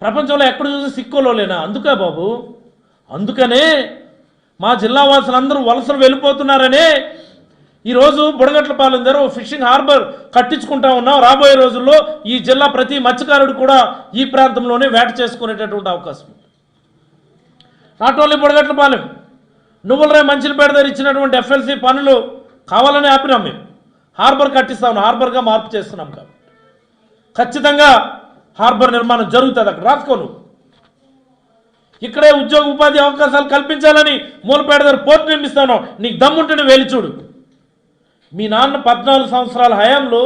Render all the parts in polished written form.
ప్రపంచంలో ఎక్కడ చూసి సిక్కులోలేనా? అందుకే బాబు, అందుకనే మా జిల్లా వాసులందరూ వలసలు వెళ్ళిపోతున్నారనే ఈరోజు బుడగట్లపాలెం దగ్గర ఫిషింగ్ హార్బర్ కట్టించుకుంటా ఉన్నాం. రాబోయే రోజుల్లో ఈ జిల్లా ప్రతి మత్స్యకారుడు కూడా ఈ ప్రాంతంలోనే వేట చేసుకునేటటువంటి అవకాశం ఉంది. నాట్ ఓన్లీ బుడగట్లపాలెం, నువ్వులరాయి మంచిలపేట దగ్గర ఇచ్చినటువంటి ఎఫ్ఎల్సి పనులు కావాలని ఆపినాం. మేము హార్బర్ కట్టిస్తా ఉన్నాం, హార్బర్గా మార్పు చేస్తున్నాం. కాబట్టి ఖచ్చితంగా హార్బర్ నిర్మాణం జరుగుతుంది. అక్కడ రాసుకోను. ఇక్కడే ఉద్యోగ ఉపాధి అవకాశాలు కల్పించాలని మూలపేట దగ్గర పోర్టు నిర్మిస్తాను. నీకు దమ్ముంటేనే వేలి చూడు. మీ నాన్న 14 సంవత్సరాల హయాంలో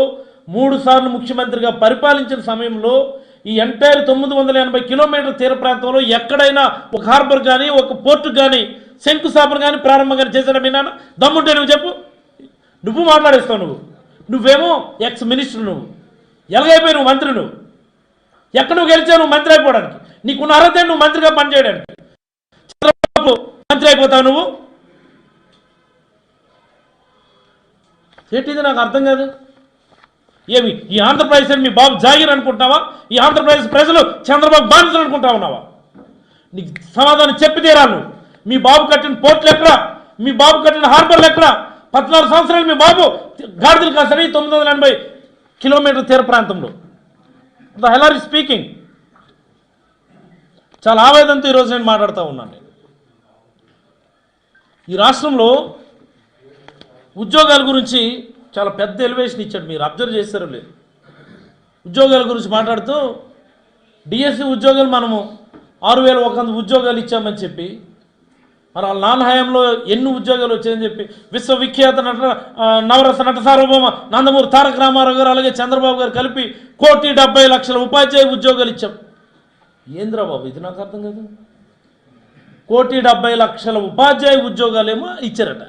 3 సార్లు ముఖ్యమంత్రిగా పరిపాలించిన సమయంలో ఈ ఎంటైర్ 980 కిలోమీటర్ల తీర ప్రాంతంలో ఎక్కడైనా ఒక హార్బర్ కానీ ఒక పోర్టు కానీ శంకుస్థాపన కానీ ప్రారంభం కానీ చేశాడా మీ నాన్న? దమ్ముంటే నువ్వు చెప్పు. నువ్వు మాట్లాడేస్తావు. నువ్వేమో ఎక్స్ మినిస్టర్, నువ్వు ఎలాగైపోయి నువ్వు మంత్రి. నువ్వు ఎక్కడ నువ్వు గెలిచావు? నువ్వు మంత్రి అయిపోవడానికి నీకున్న అర్హత నువ్వు మంత్రిగా పనిచేయడానికి. చంద్రబాబు మంత్రి అయిపోతావు నువ్వు. ఏంటిది నాకు అర్థం కాదు. ఏమి ఈ ఆంధ్రప్రదేశ్ మీ బాబు జాగీర్ అనుకుంటున్నావా? ఈ ఆంధ్రప్రదేశ్ ప్రజలు చంద్రబాబు బానిసలు అనుకుంటా ఉన్నావా? నీకు సమాధానం చెప్పి తీరాను. మీ బాబు కట్టిన పోర్టులు ఎక్కడ? మీ బాబు కట్టిన హార్బర్లు ఎక్కడ? 14 సంవత్సరాలు మీ బాబు గాడిదలు కాసరి 980 కిలోమీటర్ల తీర ప్రాంతంలో. The hell are speaking? చాలా ఆవేదనతో ఈరోజు నేను మాట్లాడుతూ ఉన్నాను. ఈ రాష్ట్రంలో ఉద్యోగాల గురించి చాలా పెద్ద ఎలివేషన్ ఇచ్చాడు. మీరు అబ్జర్వ్ చేస్తారో లేదు. ఉద్యోగాల గురించి మాట్లాడుతూ డిఎస్సి ఉద్యోగాలు మనము 6100 ఉద్యోగాలు ఇచ్చామని చెప్పి, మరి వాళ్ళ నాన్న హయాంలో ఎన్ని ఉద్యోగాలు వచ్చాయని చెప్పి విశ్వవిఖ్యాత నవరస నట సార్వభౌమ నందమూరి తారక రామారావు గారు అలాగే చంద్రబాబు గారు కలిపి 1,70,00,000 ఉపాధ్యాయ ఉద్యోగాలు ఇచ్చాం. ఏంద్రా బాబు ఇది? నాకు అర్థం కాదు. 1,70,00,000 ఉపాధ్యాయ ఉద్యోగాలేమో ఇచ్చారట.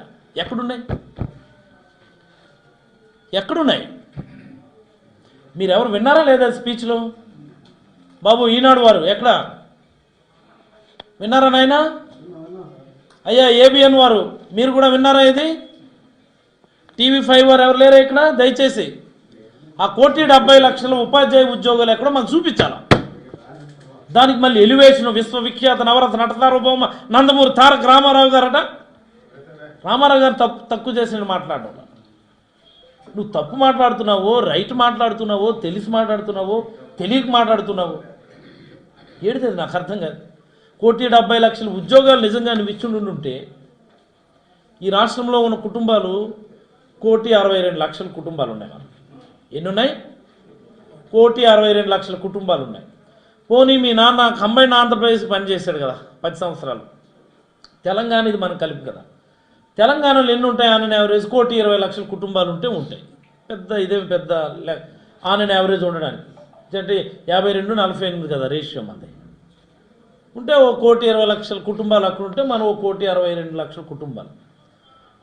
ఎక్కడున్నాయి? మీరెవరు విన్నారా లేదా స్పీచ్లో? బాబు ఈనాడు వారు ఎక్కడ విన్నారా నాయనా? అయ్యా ఏబిఎన్ వారు మీరు కూడా విన్నారా? ఇది TV5 వారు ఎవరు లేరా ఇక్కడ? దయచేసి ఆ 1,70,00,000 ఉపాధ్యాయ ఉద్యోగాలు ఎక్కడో మాకు చూపించాలా. దానికి మళ్ళీ ఎలివేషన్ విశ్వవిఖ్యాత నవరస నట సార్వభౌమ నందమూరి తారక రామారావు గారట. రామారావు గారు తక్కువ చేసిన మాట్లాడడం. నువ్వు తప్పు మాట్లాడుతున్నావో, రైట్ మాట్లాడుతున్నావో, తెలిసి మాట్లాడుతున్నావో, తెలియక మాట్లాడుతున్నావో ఏడుతుంది నాకు అర్థం కాదు. 1,70,00,000 ఉద్యోగాలు నిజంగా నువ్వు ఇచ్చుండుంటే ఈ రాష్ట్రంలో ఉన్న కుటుంబాలు 1,62,00,000 కుటుంబాలు ఉన్నాయి. ఎన్ని ఉన్నాయి? 1,62,00,000 కుటుంబాలు ఉన్నాయి. పోనీ మీ నాన్న కంబైన్ ఆంధ్రప్రదేశ్ పనిచేశాడు కదా 10 సంవత్సరాలు. తెలంగాణ ఇది మనం కలిపి కదా. తెలంగాణలో ఎన్ని ఉంటాయి? ఆన్ అండ్ యావరేజ్ 1,20,00,000 కుటుంబాలు ఉంటాయి. ఇదేమి పెద్ద ఆన్ అండ్ యావరేజ్ ఉండడానికి అంటే 52-48 కదా రేషియో మంది ఉంటే. 1,20,00,000 కుటుంబాలు అక్కడ ఉంటే మనం 1,62,00,000 కుటుంబాలు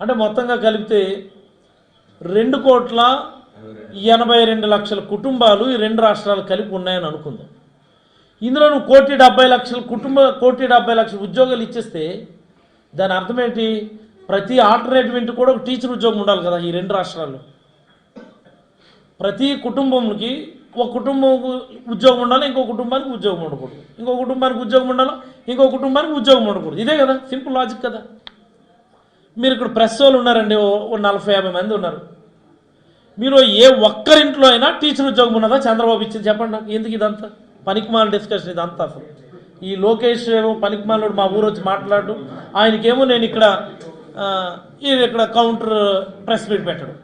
అంటే మొత్తంగా కలిపితే 2,82,00,000 కుటుంబాలు ఈ 2 రాష్ట్రాలు కలిపి ఉన్నాయని అనుకుందాం. ఇందులో నువ్వు 1,70,00,000 1,70,00,000 ఉద్యోగాలు ఇచ్చేస్తే దాని అర్థం ఏంటి? ప్రతి ఆల్టర్నేటివ్ ఇంటి కూడా ఒక టీచర్ ఉద్యోగం ఉండాలి కదా ఈ 2 రాష్ట్రాల్లో. ప్రతి కుటుంబంకి ఒక కుటుంబం ఉద్యోగం ఉండాలి, ఇంకో కుటుంబానికి ఉద్యోగం ఉండకూడదు, ఇంకో కుటుంబానికి ఉద్యోగం ఉండాలి, ఇంకో కుటుంబానికి ఉద్యోగం ఉండకూడదు. ఇదే కదా సింపుల్ లాజిక్ కదా. మీరు ఇక్కడ ప్రెస్ వాళ్ళు ఉన్నారండి, 40-50 మంది ఉన్నారు. మీరు ఏ ఒక్కరింట్లో అయినా టీచర్ ఉద్యోగం ఉన్నదా చంద్రబాబు ఇచ్చింది? చెప్పండి నాకు. ఎందుకు ఇదంతా పనికిమాల డిస్కషన్ ఇదంతా? అసలు ఈ లోకేష్ ఏమో పనికిమాలోడు మా ఊరు వచ్చి మాట్లాడు, ఆయనకేమో నేను ఇక్కడ కౌంటర్ ప్రెస్ మీట్ పెట్టడం.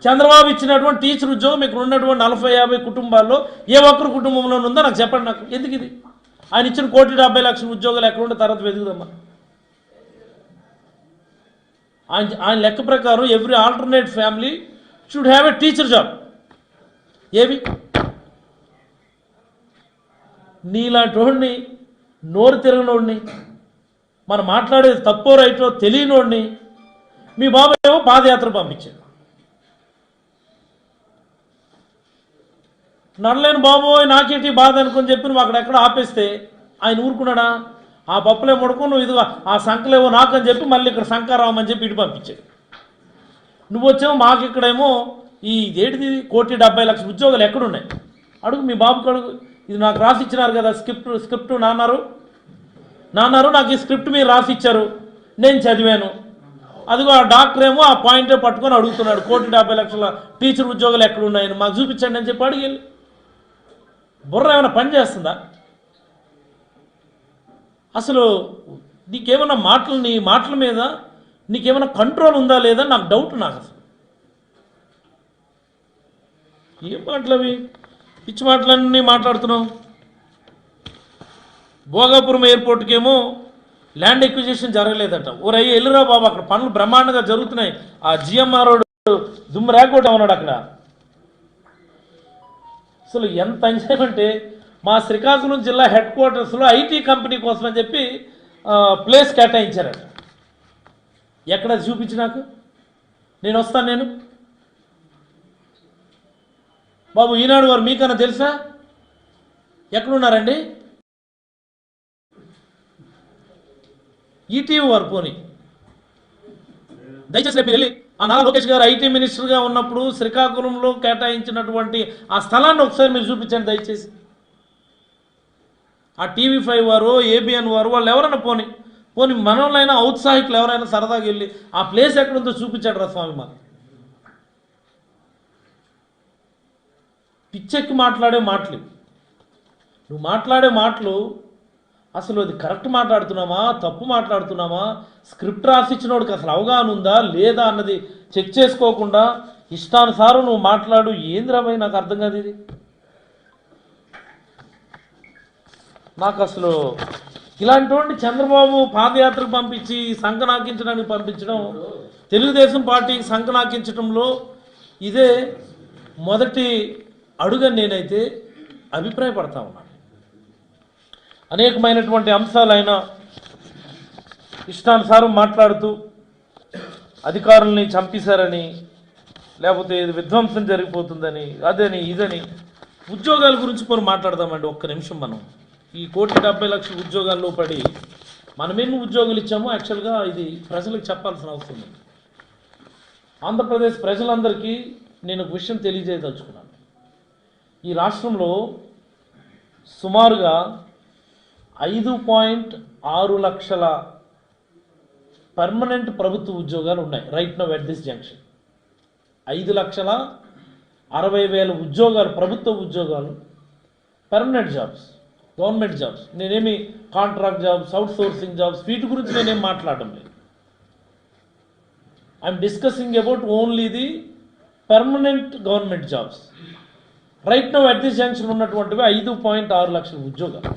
చంద్రబాబు ఇచ్చినటువంటి టీచర్ ఉద్యోగం ఇక్కడ ఉన్నటువంటి 40-50 కుటుంబాల్లో ఏ ఒక్కరు కుటుంబంలో ఉందో నాకు చెప్పండి నాకు. ఎందుకు ఇది? ఆయన ఇచ్చిన 1,70,00,000 ఉద్యోగాలు ఎక్కడ ఉంటే తర్వాత వెతుకుదమ్మా. ఆయన లెక్క ప్రకారం every alternate family should have a teacher job. ఏవి నీలాంటి వాడిని, నోరు తిరగనోడిని, మనం మాట్లాడేది తప్పో రైటో తెలియనోడిని మీ బాబు ఏమో పాదయాత్ర పంపించాడు. నడలేని బాబోయ్ నాకేంటి బాధ అనుకుని చెప్పి నువ్వు అక్కడెక్కడ ఆపేస్తే ఆయన ఊరుకున్నాడా? ఆ పప్పులే ముడుకు నువ్వు ఇదిగా ఆ సంకలేవో నాకని చెప్పి మళ్ళీ ఇక్కడ శంకారామని చెప్పి ఇటు పంపించాడు. నువ్వు వచ్చావు మాకు ఇక్కడేమో ఈ ఏంటిది 1,70,00,000 ఉద్యోగాలు ఎక్కడున్నాయి? అడుగు మీ బాబుకి అడుగు. ఇది నాకు రాసి ఇచ్చినారు కదా స్క్రిప్ట్ నాన్నారు నాకు ఈ స్క్రిప్ట్ మీరు రాసి ఇచ్చారు, నేను చదివాను. అదిగో ఆ డాక్టర్ ఏమో ఆ పాయింటే పట్టుకొని అడుగుతున్నాడు, 1,50,00,000 టీచర్ ఉద్యోగాలు ఎక్కడున్నాయని మాకు చూపించండి అని చెప్పి అడిగి. బుర్ర ఏమైనా పని చేస్తుందా? అసలు నీకేమన్నా నీ మాటల మీద నీకేమైనా కంట్రోల్ ఉందా లేదా నాకు డౌట్. నాకు అసలు ఏం మాటలు అవి, పిచ్చి మాటలన్నీ మాట్లాడుతున్నావు. భోగాపురం ఎయిర్పోర్ట్కి ఏమో ల్యాండ్ ఎక్విజిషన్ జరగలేదట. ఓరయ్య ఎల్లురా బాబు, అక్కడ పనులు బ్రహ్మాండంగా జరుగుతున్నాయి. ఆ జిఎంఆర్ రోడ్ దుమ్ము రేకోట ఉన్నాడు అక్కడ. అసలు ఎంత అన్యాయం అంటే, మా శ్రీకాకుళం జిల్లా హెడ్ క్వార్టర్స్లో ఐటీ కంపెనీ కోసం అని చెప్పి ప్లేస్ కేటాయించారట. ఎక్కడ చూపించి నాకు, నేను వస్తాను. బాబు ఈనాడు వారు మీకన్నా తెలుసా? ఎక్కడున్నారండి? ఈటీవీ వారు పోనీ దయచేసి రేపు వెళ్ళి ఆ నారా లోకేష్ గారు ఐటీ మినిస్టర్గా ఉన్నప్పుడు శ్రీకాకుళంలో కేటాయించినటువంటి ఆ స్థలాన్ని ఒకసారి మీరు చూపించండి దయచేసి. ఆ TV5 వారు, ABN వారు, వాళ్ళు ఎవరైనా పోనీ మనోళ్ళైనా ఔత్సాహికులు ఎవరైనా సరదాగా వెళ్ళి ఆ ప్లేస్ ఎక్కడుందో చూపించాడు రా స్వామి. మాకు పిచ్చెక్కి మాట్లాడే మాటలు, నువ్వు మాట్లాడే మాటలు అసలు అది కరెక్ట్ మాట్లాడుతున్నామా, తప్పు మాట్లాడుతున్నామా, స్క్రిప్ట్ రాసిచ్చినోడికి అసలు అవగాహన ఉందా లేదా అన్నది చెక్ చేసుకోకుండా ఇష్టానుసారం నువ్వు మాట్లాడు. ఏందిరా భయ్, నాకు అర్థం కాదు ఇది. నాకు అసలు ఇలాంటి చంద్రబాబు పాదయాత్రకు పంపించి సంకనాకించడానికి పంపించడం, తెలుగుదేశం పార్టీకి సంకనాకించడంలో ఇదే మొదటి అడుగని నేనైతే అభిప్రాయపడతా ఉన్నాను. అనేకమైనటువంటి అంశాలైనా ఇష్టానుసారం మాట్లాడుతూ అధికారుల్ని చంపేశారని, లేకపోతే ఇది విధ్వంసం జరిగిపోతుందని, అదని ఇదని. ఉద్యోగాల గురించి కొన్ని మాట్లాడదామండి ఒక్క నిమిషం. మనం ఈ 1,70,00,000 ఉద్యోగాల్లో పడి మనం ఎన్ని ఉద్యోగాలు ఇచ్చామో యాక్చువల్గా ఇది ప్రజలకు చెప్పాల్సిన అవసరం ఉంది. ఆంధ్రప్రదేశ్ ప్రజలందరికీ నేను ఒక విషయం తెలియజేయదలుచుకున్నాను. ఈ రాష్ట్రంలో సుమారుగా 5.6 లక్షల పర్మనెంట్ ప్రభుత్వ ఉద్యోగాలు ఉన్నాయి right now at this junction. 5,60,000 ఉద్యోగాలు, ప్రభుత్వ ఉద్యోగాలు, పర్మనెంట్ జాబ్స్, గవర్నమెంట్ జాబ్స్. నేనేమి contract jobs, outsourcing jobs వీటి గురించి నేనేం మాట్లాడడం లేదు. I'm discussing about only the permanent government jobs. Right now at this junction ఉన్నటువంటివి 5.6 లక్షల ఉద్యోగాలు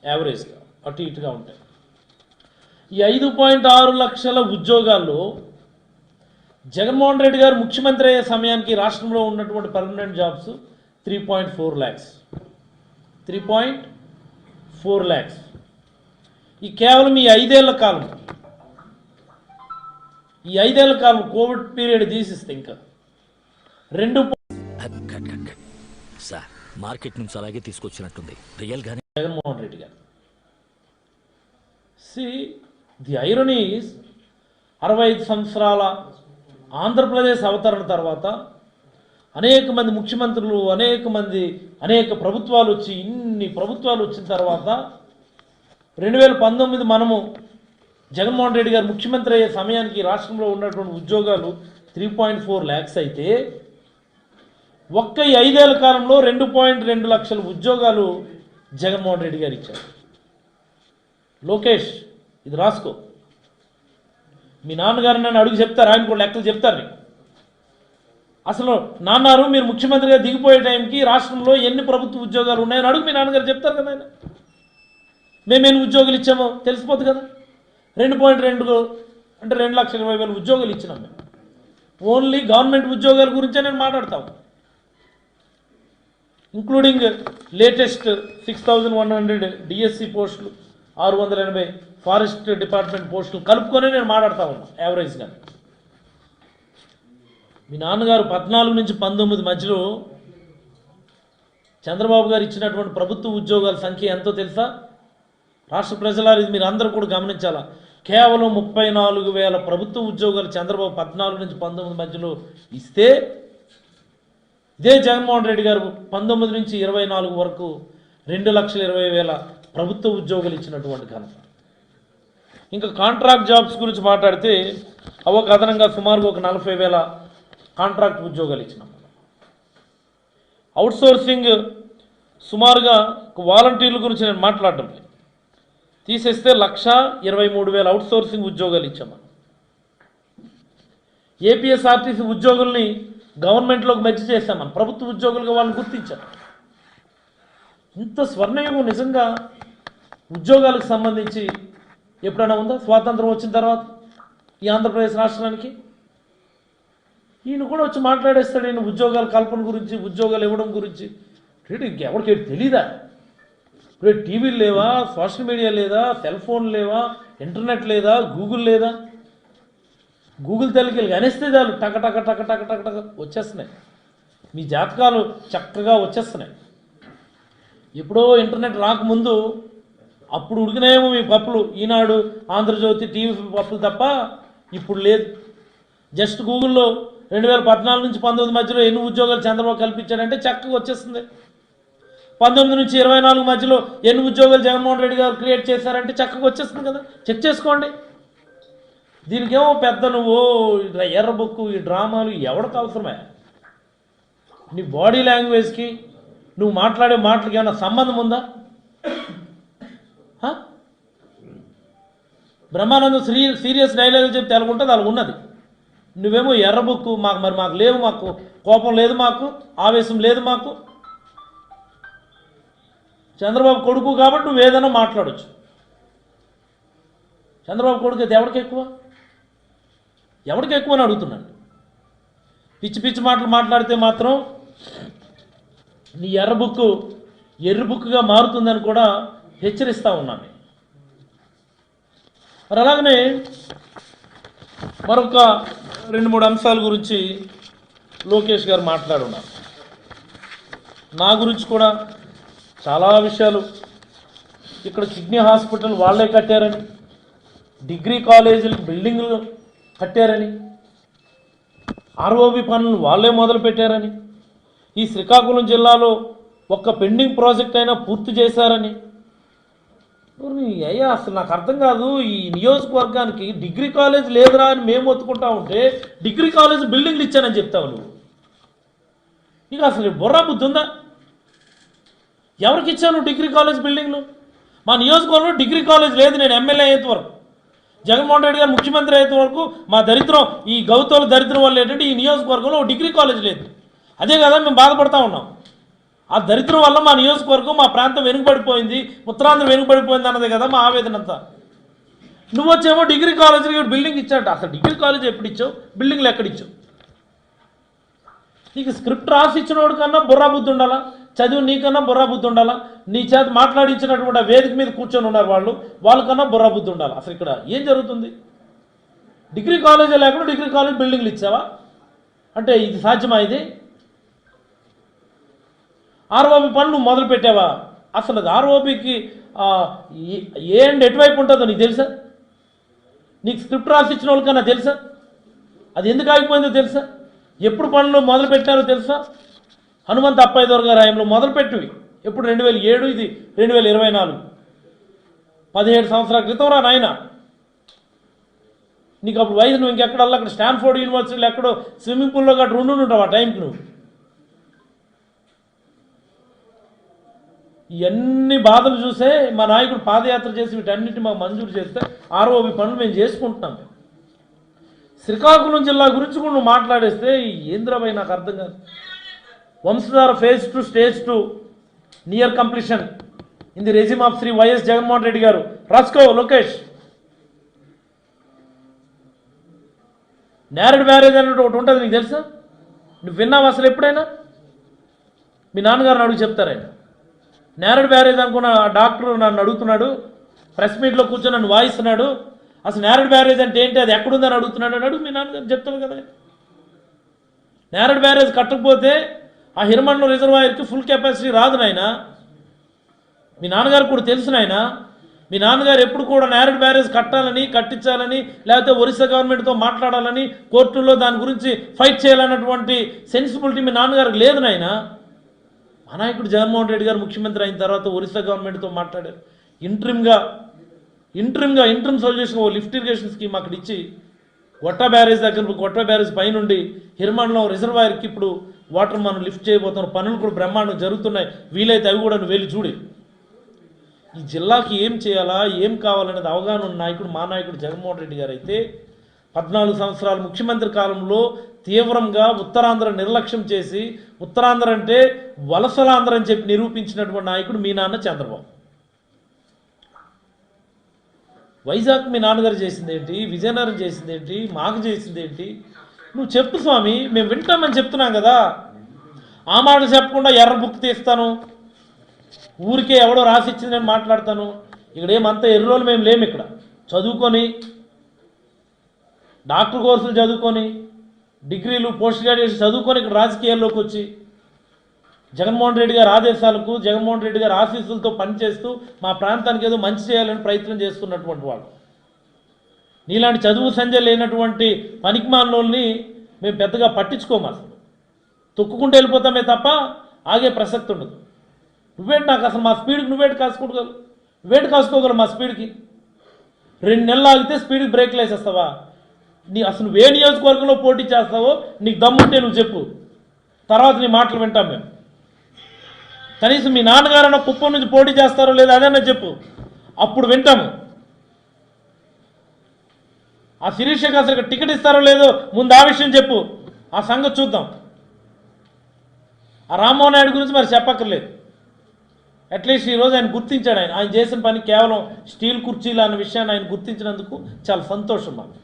యావరేజ్గా అటు ఇటుగా ఉంటాయి. ఈ 5.6 లక్షల ఉద్యోగాల్లో జగన్మోహన్ రెడ్డి గారు ముఖ్యమంత్రి అయ్యే సమయానికి రాష్ట్రంలో ఉన్నటువంటి పర్మనెంట్ జాబ్స్ 3.4 lakhs. 3.4 lakhs. ఈ కేవలం ఈ 5 ఏళ్ల కాలం, కోవిడ్ పీరియడ్ తీసిస్తే ఇంకా 2 సార్ మార్కెట్ నుంచి అలాగే తీసుకొచ్చినట్టుంది రియల్ గానే జగన్మోహన్ రెడ్డి గారు. ది ఐరనీ ఈజ్ 65 సంవత్సరాల ఆంధ్రప్రదేశ్ అవతరణ తర్వాత అనేక మంది ముఖ్యమంత్రులు, అనేక ప్రభుత్వాలు వచ్చి, ఇన్ని ప్రభుత్వాలు వచ్చిన తర్వాత 2019 మనము జగన్మోహన్ రెడ్డి గారు ముఖ్యమంత్రి అయ్యే సమయానికి రాష్ట్రంలో ఉన్నటువంటి ఉద్యోగాలు 3.4 lakhs అయితే ఒక్క 5 ఏళ్ల కాలంలో 2.2 లక్షల ఉద్యోగాలు జగన్మోహన్ రెడ్డి గారు ఇచ్చారు. లోకేష్ ఇది రాసుకో. మీ నాన్నగారు నన్ను అడుగు చెప్తారు, ఆయన కూడా లెక్కలు చెప్తారు. అసలు నాన్నారు మీరు ముఖ్యమంత్రిగా దిగిపోయే టైంకి రాష్ట్రంలో ఎన్ని ప్రభుత్వ ఉద్యోగాలు ఉన్నాయని అడుగు, మీ నాన్నగారు చెప్తారు కదా. ఆయన మేమేమి ఉద్యోగాలు ఇచ్చామో తెలిసిపోతుంది కదా. 2.2 అంటే 2,20,000 ఉద్యోగాలు ఇచ్చినాం మేము. ఓన్లీ గవర్నమెంట్ ఉద్యోగాల గురించే నేను మాట్లాడతాము, ఇంక్లూడింగ్ లేటెస్ట్ 6,100 DSC పోస్టులు, 680 ఫారెస్ట్ డిపార్ట్మెంట్ పోస్టులు కలుపుకొని నేను మాట్లాడుతూ ఉన్నాను యావరేజ్గా. మీ నాన్నగారు 14 నుంచి 19 మధ్యలో చంద్రబాబు గారు ఇచ్చినటువంటి ప్రభుత్వ ఉద్యోగాల సంఖ్య ఎంతో తెలుసా? రాష్ట్ర ప్రజలారు ఇది మీరు అందరూ కూడా గమనించాలా. కేవలం 34,000 ప్రభుత్వ ఉద్యోగాలు చంద్రబాబు 14 నుంచి 19 మధ్యలో ఇస్తే, ఇదే జగన్మోహన్ రెడ్డి గారు 19 నుంచి 24 వరకు 2,20,000 ప్రభుత్వ ఉద్యోగులు ఇచ్చినటువంటి ఘనత. ఇంకా కాంట్రాక్ట్ జాబ్స్ గురించి మాట్లాడితే ఒక అదనంగా సుమారుగా ఒక 40,000 కాంట్రాక్ట్ ఉద్యోగాలు ఇచ్చినాం. అవుట్సోర్సింగ్ సుమారుగా వాలంటీర్ల గురించి నేను మాట్లాడడం లేదు, తీసేస్తే 1,23,000 అవుట్సోర్సింగ్ ఉద్యోగాలు ఇచ్చాము. ఏపీఎస్ఆర్టీసీ ఉద్యోగుల్ని గవర్నమెంట్లోకి మెర్జ్ చేశామని ప్రభుత్వ ఉద్యోగులుగా వాళ్ళని గుర్తించారు. ఇంత స్వర్ణయుగం నిజంగా ఉద్యోగాలకు సంబంధించి ఎప్పుడైనా ఉందా స్వాతంత్రం వచ్చిన తర్వాత ఈ ఆంధ్రప్రదేశ్ రాష్ట్రానికి? ఈయన కూడా వచ్చి మాట్లాడేస్తాడు ఈయన ఉద్యోగాల కల్పన గురించి, ఉద్యోగాలు ఇవ్వడం గురించి. ఇంకెవరికి తెలీదా? ఇప్పుడు టీవీలు లేవా, సోషల్ మీడియా లేదా, సెల్ ఫోన్ లేవా, ఇంటర్నెట్ లేదా, గూగుల్ లేదా? గూగుల్ తల్లికి అనేస్తే చాలు టక టక టక టక టక టక వచ్చేస్తున్నాయి, మీ జాతకాలు చక్కగా వచ్చేస్తున్నాయి. ఎప్పుడో ఇంటర్నెట్ రాకముందు అప్పుడు ఉడికినాయేమో మీ పప్పులు, ఈనాడు, ఆంధ్రజ్యోతి, టీవీ పప్పులు తప్ప ఇప్పుడు లేదు. జస్ట్ గూగుల్లో 2014 నుంచి 19 మధ్యలో ఎన్ని ఉద్యోగాలు చంద్రబాబు కల్పించాడంటే చక్కగా వచ్చేస్తుంది. 19 నుంచి 24 మధ్యలో ఎన్ని ఉద్యోగాలు జగన్మోహన్ రెడ్డి గారు క్రియేట్ చేశారంటే చక్కగా వచ్చేస్తుంది కదా, చెక్ చేసుకోండి. దీనికేమో పెద్ద నువ్వు ఎర్ర బుక్కు, ఈ డ్రామాలు ఎవరికి అవసరమే? నీ బాడీ లాంగ్వేజ్కి నువ్వు మాట్లాడే మాటలకి ఏమైనా సంబంధం ఉందా? బ్రహ్మానందం సీరియస్ డైలాగులు చెప్తే ఎలాగుంటుంది అలా ఉన్నది. నువ్వేమో ఎర్ర బుక్కు, మాకు లేవు, మాకు కోపం లేదు, మాకు ఆవేశం లేదు. మాకు చంద్రబాబు కొడుకు కాబట్టి నువ్వు ఏదైనా మాట్లాడచ్చు. చంద్రబాబు కొడుకు అయితే ఎవరికి ఎక్కువ అని అడుగుతున్నాను. పిచ్చి పిచ్చి మాటలు మాట్లాడితే మాత్రం నీ ఎర్ర బుక్కు ఎర్ర బుక్కుగా మారుతుందని కూడా హెచ్చరిస్తూ ఉన్నాను. మరి అలాగనే మరొక 2-3 అంశాల గురించి లోకేష్ గారు మాట్లాడున్నారు. నా గురించి కూడా చాలా విషయాలు, ఇక్కడ కిడ్నీ హాస్పిటల్ వాళ్ళే కట్టారని, డిగ్రీ కాలేజీలు బిల్డింగ్లు కట్టారని, ఆర్ఓబి పనులు వాళ్ళే మొదలు పెట్టారని, ఈ శ్రీకాకుళం జిల్లాలో ఒక్క పెండింగ్ ప్రాజెక్ట్ అయినా పూర్తి చేశారని. అయ్యా అసలు నాకు అర్థం కాదు, ఈ నియోజకవర్గానికి డిగ్రీ కాలేజ్ లేదురా అని మేము ఒత్తుకుంటా ఉంటే డిగ్రీ కాలేజ్ బిల్డింగ్లు ఇచ్చానని చెప్తావు నువ్వు. నీకు అసలు బుర్రా బుద్ధి ఉందా? ఎవరికి ఇచ్చాను డిగ్రీ కాలేజ్ బిల్డింగ్లు? మా నియోజకవర్గంలో డిగ్రీ కాలేజ్ లేదు. నేను ఎమ్మెల్యే అయ్యేంత వరకు, జగన్మోహన్ రెడ్డి గారు ముఖ్యమంత్రి అయ్యేంత వరకు మా దరిద్రం, ఈ గౌతోల దరిద్రం వల్ల ఏంటంటే ఈ నియోజకవర్గంలో డిగ్రీ కాలేజ్ లేదు. అదే కదా మేము బాధపడతా ఉన్నాం. ఆ దరిద్రం వల్ల మా నియోజకవర్గం, మా ప్రాంతం వెనుకబడిపోయింది, ఉత్తరాంధ్ర వెనుకబడిపోయింది అన్నదే కదా మా ఆవేదన అంతా. నువ్వు వచ్చేమో డిగ్రీ కాలేజీకి బిల్డింగ్ ఇచ్చాట. అసలు డిగ్రీ కాలేజ్ ఎప్పుడు ఇచ్చావు, బిల్డింగ్లు ఎక్కడిచ్చావు? నీకు స్క్రిప్ట్ రాసి ఇచ్చినోడు కన్నా బుర్రా బుద్ధి ఉండాలా, చదువు నీకన్నా బుర్రా బుద్ధి ఉండాలా, నీ చేత మాట్లాడించినటువంటి ఆ వేదిక మీద కూర్చొని ఉన్నారు వాళ్ళకన్నా బుర్రా బుద్ధి ఉండాలి. అసలు ఇక్కడ ఏం జరుగుతుంది? డిగ్రీ కాలేజీ లేకుండా డిగ్రీ కాలేజ్ బిల్డింగ్లు ఇచ్చావా అంటే ఇది సాధ్యమా? ఇది ఆర్ఓబి పనులు మొదలు పెట్టావా? అసలు అది ఆర్ఓబికి ఎటువైపు ఉంటుందో నీకు తెలుసా? నీకు స్క్రిప్ట్ రాసి ఇచ్చిన వాళ్ళకన్నా తెలుసా? అది ఎందుకు ఆగిపోయిందో తెలుసా? ఎప్పుడు పనులు మొదలు పెట్టారో తెలుసా? హనుమంత్ అప్పయ్యదొర గారి హయాంలో మొదలుపెట్టివి. ఎప్పుడు 2007, ఇది 2024, 17 సంవత్సరాల క్రితం రా నాయన. నీకు అప్పుడు వయసు నువ్వు ఇంకెక్కడల్లా అక్కడ స్టాన్ఫోర్డ్ యూనివర్సిటీలో ఎక్కడో స్విమ్మింగ్ పూల్లో గట్రా ఉండుంటావు ఆ టైంకి. నువ్వు ఇవన్నీ బాధలు చూసే మా నాయకుడు పాదయాత్ర చేసి వీటన్నిటిని మాకు మంజూరు చేస్తే ఆర్ఓబి పనులు మేము చేసుకుంటున్నాం. శ్రీకాకుళం జిల్లా గురించి కూడా నువ్వు మాట్లాడేస్తే ఏంద్రబాయ్ నాకు అర్థం కాదు. Vamsadhara phase 2 stage 2 near completion in the regime of Shri YS Jaganmohan Reddy garu. రాసుకో లోకేష్. నేరేడ్ బ్యారేజ్ అన్నట్టు ఒకటి ఉంటుంది, నీకు తెలుసా? నువ్వు విన్నావు అసలు ఎప్పుడైనా? మీ నాన్నగారిని అడుగు చెప్తారు ఆయన. నేరేడ్ బ్యారేజ్ అనుకున్న డాక్టర్ నన్ను అడుగుతున్నాడు, ప్రెస్ మీట్లో కూర్చొని నన్ను వాయిస్తున్నాడు. అసలు నేరేడ్ బ్యారేజ్ అంటే ఏంటి, అది ఎక్కడుందని అడుగుతున్నాడు అన్నాడు. మీ నాన్నగారు చెప్తారు కదా. నేరేడ్ బ్యారేజ్ కట్టకపోతే ఆ హిరమండలం రిజర్వాయర్కి ఫుల్ కెపాసిటీ రాదు నాయన. మీ నాన్నగారు కూడా తెలుసు నాయన. మీ నాన్నగారు ఎప్పుడు కూడా నేరేడ్ బ్యారేజ్ కట్టాలని, కట్టించాలని, లేకపోతే ఒరిస్సా గవర్నమెంట్తో మాట్లాడాలని, కోర్టుల్లో దాని గురించి ఫైట్ చేయాలన్నటువంటి సెన్సిబిలిటీ మీ నాన్నగారికి లేదు నాయన. మా నాయకుడు జగన్మోహన్ రెడ్డి గారు ముఖ్యమంత్రి అయిన తర్వాత ఒరిస్సా గవర్నమెంట్తో మాట్లాడారు. ఇంట్రిమ్ సొల్యూషన్ ఓ లిఫ్ట్ ఇరిగేషన్ స్కీమ్ అక్కడ ఇచ్చి గొట్ట బ్యారేజ్ దగ్గర గొట్ట బ్యారేజ్ పైనుండి హిర్మండలం రిజర్వాయర్కి ఇప్పుడు వాటర్ మనం లిఫ్ట్ చేయబోతున్న పనులు కూడా బ్రహ్మాండం జరుగుతున్నాయి. వీలైతే అవి కూడా నువ్వు వెళ్ళి చూడి. ఈ జిల్లాకి ఏం చేయాలా, ఏం కావాలనేది అవగాహన ఉన్న నాయకుడు మా నాయకుడు జగన్మోహన్ రెడ్డి గారు అయితే 14 సంవత్సరాలు ముఖ్యమంత్రి కాలంలో తీవ్రంగా ఉత్తరాంధ్ర నిర్లక్ష్యం చేసి ఉత్తరాంధ్ర అంటే వలసలాంధ్ర అని చెప్పి నిరూపించినటువంటి నాయకుడు మీ నాన్న చంద్రబాబు. వైజాగ్ మీ నాన్నగారు చేసిందేంటి, విజయనగరం చేసిందేంటి, మాకు చేసిందేంటి? నువ్వు చెప్పు స్వామి, మేము వింటామని చెప్తున్నాం కదా. ఆ మాట చెప్పకుండా ఎర్ర బుక్ తీస్తాను, ఊరికే ఎవడో రాసిచ్చింది నేను మాట్లాడతాను. ఇక్కడ ఏమంతా ఎర్రోలు మేము లేము. ఇక్కడ చదువుకొని డాక్టర్ కోర్సులు చదువుకొని డిగ్రీలు పోస్ట్ గ్రాడ్యుయేషన్ చదువుకొని ఇక్కడ రాజకీయాల్లోకి వచ్చి జగన్మోహన్ రెడ్డి గారి ఆదేశాలకు జగన్మోహన్ రెడ్డి గారి ఆశీస్సులతో పనిచేస్తూ మా ప్రాంతానికి ఏదో మంచి చేయాలని ప్రయత్నం చేస్తున్నటువంటి వాళ్ళు. నీలాంటి చదువు సంధ్య లేనటువంటి పనికిమాలినోళ్ళని మేము పెద్దగా పట్టించుకోము. అసలు తొక్కుకుంటూ వెళ్ళిపోతామే తప్ప ఆగే ప్రసక్తి ఉండదు. నువ్వేంటి నాకు అసలు మా స్పీడ్కి నువ్వేంటి కాసుకోగలవు మా స్పీడ్కి? 2 నెలలు ఆగితే స్పీడ్కి బ్రేక్లు వేసేస్తావా? అసలు నువ్వే నియోజకవర్గంలో పోటీ చేస్తావో నీకు దమ్ముంటే నువ్వు చెప్పు, తర్వాత నీ మాటలు వింటాం మేము. కనీసం మీ నాన్నగారన్న కుప్పం నుంచి పోటీ చేస్తారో లేదో అదన్నా చెప్పు, అప్పుడు వింటాము. ఆ శిరీషకి అసలు టికెట్ ఇస్తారో లేదో ముందు ఆ విషయం చెప్పు, ఆ సంగతి చూద్దాం. ఆ రామ్మోహన్ నాయుడు గురించి మరి చెప్పక్కర్లేదు. అట్లీస్ట్ ఈరోజు ఆయన గుర్తించాడు. ఆయన చేసిన పని కేవలం స్టీల్ కుర్చీలు అన్న విషయాన్ని ఆయన గుర్తించినందుకు చాలా సంతోషం మాకు.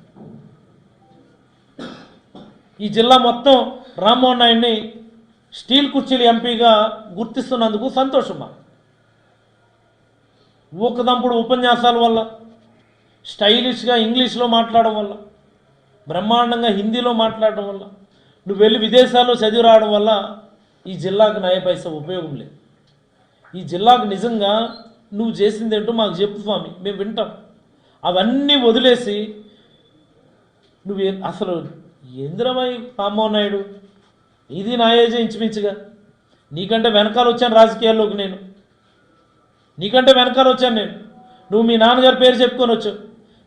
ఈ జిల్లా మొత్తం రామ్మోహన్ నాయుడిని స్టీల్ కుర్చీలు ఎంపీగా గుర్తిస్తున్నందుకు సంతోషం మాకు. ఊకదంపుడు ఉపన్యాసాల వల్ల, స్టైలిష్గా ఇంగ్లీష్లో మాట్లాడడం వల్ల, బ్రహ్మాండంగా హిందీలో మాట్లాడడం వల్ల, నువ్వు వెళ్ళి విదేశాల్లో చదివి రావడం వల్ల ఈ జిల్లాకు నయ పైసా ఉపయోగం లేదు. ఈ జిల్లాకు నిజంగా నువ్వు చేసిందేంటో మాకు చెప్పు స్వామి, మేము వింటాం. అవన్నీ వదిలేసి నువ్వు అసలు ఏంద్రమై రామ్మోహన్ నాయుడు, ఇది నా ఏజే ఇంచుమించుగా. నీకంటే వెనకాల వచ్చాను రాజకీయాల్లోకి, నీకంటే వెనకాల వచ్చాను నేను. నువ్వు మీ నాన్నగారి పేరు చెప్పుకొని వచ్చావు,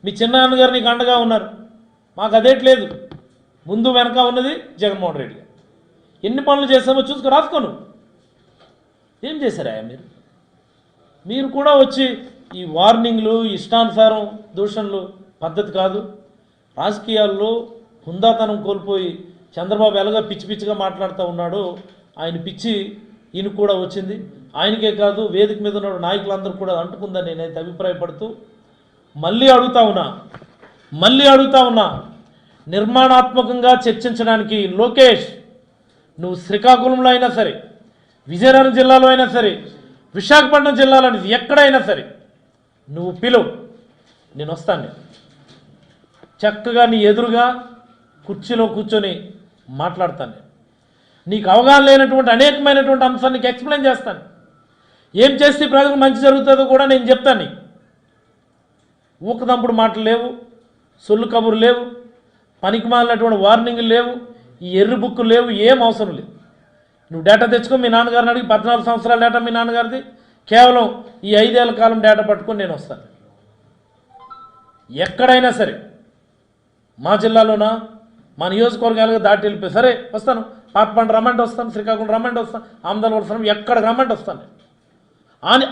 మీ చిన్న నాన్నగారు నీకు అండగా ఉన్నారు. మాకు అదేట్లేదు. ముందు వెనక ఉన్నది జగన్మోహన్ రెడ్డి గారు. ఎన్ని పనులు చేస్తామో చూసుకు రాసుకోను. ఏం చేశారా మీరు కూడా వచ్చి ఈ వార్నింగ్లు, ఇష్టానుసారం దూషణలు పద్ధతి కాదు. రాజకీయాల్లో హుందాతనం కోల్పోయి చంద్రబాబు ఎలాగా పిచ్చి పిచ్చిగా మాట్లాడుతూ ఉన్నాడో ఆయన పిచ్చి ఈయనకు కూడా వచ్చింది. ఆయనకే కాదు వేదిక మీద ఉన్న నాయకులందరూ కూడా అంటుకుందని నేనైతే అభిప్రాయపడుతూ మళ్ళీ అడుగుతా ఉన్నా నిర్మాణాత్మకంగా చర్చించడానికి లోకేష్, నువ్వు శ్రీకాకుళంలో అయినా సరే, విజయనగరం జిల్లాలో అయినా సరే, విశాఖపట్నం జిల్లాలో ఎక్కడైనా సరే నువ్వు పిలువు, నేను వస్తాను. చక్కగా నీ ఎదురుగా కుర్చీలో కూర్చొని మాట్లాడతాను. నీకు అవగాహన లేనటువంటి అనేకమైనటువంటి అంశాన్ని నీకు ఎక్స్ప్లెయిన్ చేస్తాను. ఏం చేస్తే ప్రజలకు మంచి జరుగుతుందో కూడా నేను చెప్తాను. ఊకదంపుడు మాటలు లేవు, సొల్లు కబురు లేవు, పనికి మాలినటువంటి వార్నింగ్లు లేవు, ఈ ఎర్రి బుక్కులు లేవు, ఏం అవసరం లేదు. నువ్వు డేటా తెచ్చుకో, మీ నాన్నగారిని అడిగి 14 సంవత్సరాల డేటా మీ నాన్నగారిది, కేవలం ఈ 5 ఏళ్ల కాలం డేటా పట్టుకొని నేను వస్తాను. ఎక్కడైనా సరే మా జిల్లాలోనా, మా నియోజకవర్గాలుగా దాటి వెళ్ళిపోయి సరే వస్తాను. పాతపండు రమ్మంటే వస్తాను, శ్రీకాకుళం రమ్మంటే వస్తాను, ఆమదాల వస్తాను, ఎక్కడ రమ్మంటే వస్తాను.